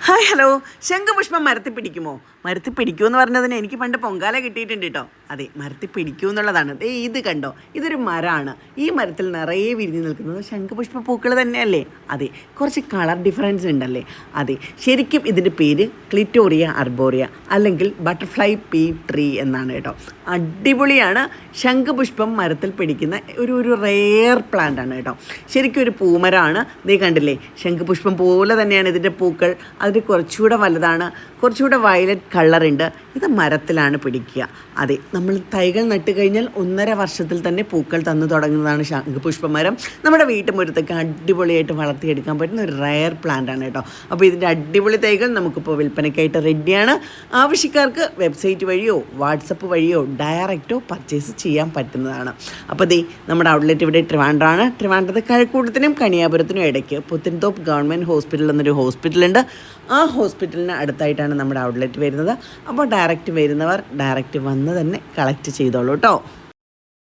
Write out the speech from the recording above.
Hi hello. ശംഖുപുഷ്പം മരത്തിൽ പിടിക്കുമോ? മരത്തിൽ പിടിക്കുമെന്ന് പറഞ്ഞതിന് എനിക്ക് പണ്ട് പൊങ്കാല കിട്ടിയിട്ടുണ്ട് കേട്ടോ. അതെ, മരത്തിൽ പിടിക്കൂ എന്നുള്ളതാണ്. ഇത് കണ്ടോ, ഇതൊരു മരമാണ്. ഈ മരത്തിൽ നിറയെ വിരിഞ്ഞ് നിൽക്കുന്നത് ശംഖുപുഷ്പ പൂക്കൾ തന്നെയല്ലേ? അതെ, കുറച്ച് കളർ ഡിഫറൻസ് ഉണ്ടല്ലേ? അതെ, ശരിക്കും ഇതിൻ്റെ പേര് ക്ലിറ്റോറിയ അർബോറിയ അല്ലെങ്കിൽ ബട്ടർഫ്ലൈ പീ ട്രീ എന്നാണ് കേട്ടോ. അടിപൊളിയാണ്. ശംഖുപുഷ്പം മരത്തിൽ പിടിക്കുന്ന ഒരു റെയർ പ്ലാന്റ് ആണ് കേട്ടോ. ശരിക്കും ഒരു പൂമരമാണ്. നീ കണ്ടില്ലേ, ശംഖുപുഷ്പം പോലെ തന്നെയാണ് ഇതിൻ്റെ പൂക്കൾ. അതിന് കുറച്ചുകൂടെ വലുതാണ്, കുറച്ചുകൂടെ വയലറ്റ് കളറുണ്ട്. ഇത് മരത്തിലാണ് പിടിക്കുക. അതെ, നമ്മൾ തൈകൾ നട്ട് കഴിഞ്ഞാൽ 1.5 വർഷത്തിൽ തന്നെ പൂക്കൾ തന്നു തുടങ്ങുന്നതാണ് ശംഖുപുഷ്പമരം. നമ്മുടെ വീട്ടുമുറ്റത്തൊക്കെ അടിപൊളിയായിട്ട് വളർത്തിയെടുക്കാൻ പറ്റുന്ന ഒരു റയർ പ്ലാന്റ് ആണ് കേട്ടോ. അപ്പോൾ ഇതിൻ്റെ അടിപൊളി തൈകൾ നമുക്കിപ്പോൾ വിൽപ്പനയ്ക്കായിട്ട് റെഡിയാണ്. ആവശ്യക്കാർക്ക് വെബ്സൈറ്റ് വഴിയോ വാട്സപ്പ് വഴിയോ ഡയറക്റ്റോ പർച്ചേസ് ചെയ്യാൻ പറ്റുന്നതാണ്. അപ്പോൾ നമ്മുടെ ഔട്ട്ലെറ്റ് ഇവിടെ ട്രിവാൻഡ്രമാണ്. ട്രിവാൻഡ്രത്ത് കഴക്കൂട്ടത്തിനും കണിയാപുരത്തിനും ഇടയ്ക്ക് പുത്തൻതോപ്പ് ഗവൺമെൻറ് ഹോസ്പിറ്റൽ എന്നൊരു ഹോസ്പിറ്റലുണ്ട്. ആ ഹോസ്പിറ്റലിന് അടുത്തായിട്ടാണ് നമ്മുടെ ഔട്ട്ലെറ്റ് വരുന്നത്. അപ്പോൾ ഡയറക്റ്റ് വരുന്നവർ ഡയറക്റ്റ് വന്ന് തന്നെ കളക്ട് ചെയ്തോളൂ കേട്ടോ.